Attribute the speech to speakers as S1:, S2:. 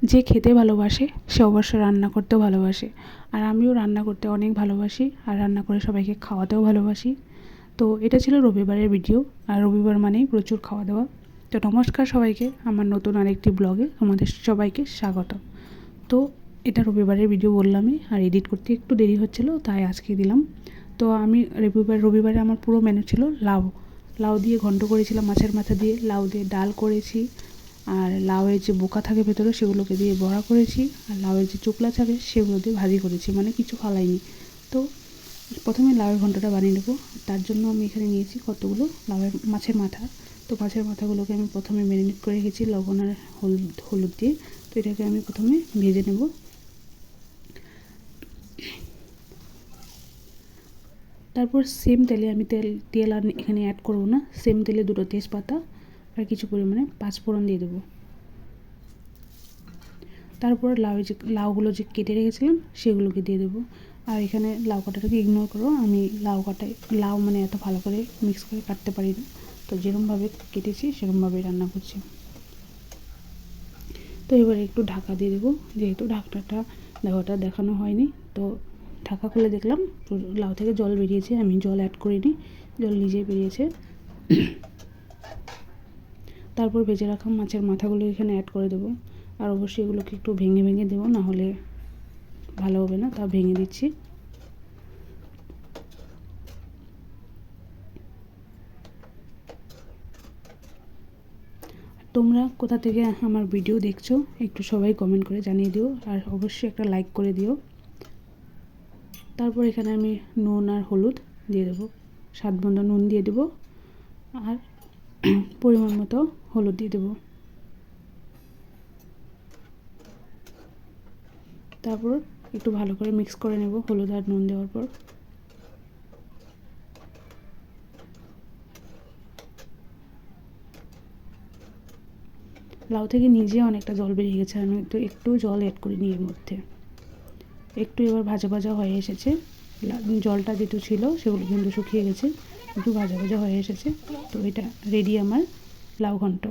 S1: যে খেতে ভালোবাসে সে অবশ্য রান্না করতেও ভালোবাসে, আর আমিও রান্না করতে অনেক ভালোবাসি আর রান্না করে সবাইকে খাওয়াতেও ভালোবাসি। তো এটা ছিল রবিবারের ভিডিও, আর রবিবার মানেই প্রচুর খাওয়া দাওয়া। তো নমস্কার সবাইকে, আমার নতুন আরেকটি ব্লগে আমাদের সবাইকে স্বাগত। তো এটা রবিবারের ভিডিও বললামই, আর এডিট করতে একটু দেরি হচ্ছিলো তাই আজকে দিলাম। তো আমি রবিবারে আমার পুরো মেনু ছিল লাউ দিয়ে ঘন্ট করেছিলাম, মাছের মাথা দিয়ে লাউ দিয়ে ডাল করেছি, আর লাউয়ের যে বোকা থাকে ভেতরে সেগুলোকে দিয়ে বড়া করেছি, আর লাউয়ের যে চোকলা থাকে সেগুলো দিয়ে ভাজি করেছি, মানে কিছু ফালাইনি। তো প্রথমে লাউয়ের ঘন্টটা বানিয়ে নেবো। তার জন্য আমি এখানে নিয়েছি কতগুলো মাছের মাথা। তো মাছের মাথাগুলোকে আমি প্রথমে ম্যারিনেট করে রেখেছি লবণ আর হলুদ দিয়ে। তো এটাকে আমি প্রথমে ভেজে নেব। তারপর সেম তেলে আমি তেল আর এখানে অ্যাড করবো না, সেম তেলে 2টো তেজপাতা আর কিছু পরিমাণে পাঁচফোড়ন দিয়ে দেবো। তারপর লাউগুলো যে কেটে রেখেছিলাম সেগুলোকে দিয়ে দেবো। আর এখানে লাউ কাটাটাকে ইগনোর করো, আমি লাউ মানে এত ভালো করে মিক্স করে কাটতে পারি না, তো যেরকমভাবে কেটেছি সেরকমভাবেই রান্না করছি। তো এবারে একটু ঢাকা দিয়ে দেবো, যেহেতু ঢাকাটা দেখানো হয়নি। তো ঢাকা খুলে দেখলাম লাউ থেকে জল বেরিয়েছে, আমি জল অ্যাড করিনি, জল নিজেই বেরিয়েছে। তারপর ভেজে রাখা মাছের মাথাগুলো এখানে অ্যাড করে দেবো, আর অবশ্যই এগুলোকে একটু ভেঙে ভেঙে দেবো, না হলে ভালো হবে না, তা ভেঙে দিচ্ছি। তোমরা কোথা থেকে আমার ভিডিও দেখছো একটু সবাই কমেন্ট করে জানিয়ে দিও, আর অবশ্যই একটা লাইক করে দিও। তারপর এখানে আমি নুন আর হলুদ দিয়ে দেবো, স্বাদ মতো নুন দিয়ে দেবো, আর পরিমাণ মতো হলুদ দিয়ে দেবো। তারপর একটু ভালো করে মিক্স করে নেব হলুদ আর নুন দেওয়ার পর। লাউ থেকে নিজে অনেকটা জল বেরিয়ে গেছে, আমি একটু জল অ্যাড করিনি এর মধ্যে। একটু এবার ভাজা ভাজা হয়ে এসেছে, জলটা যেটু ছিল সেগুলো কিন্তু শুকিয়ে গেছে, একটু ভাজা ভাজা হয়ে এসেছে। তো এটা রেডি আমার লাউ ঘন্ট।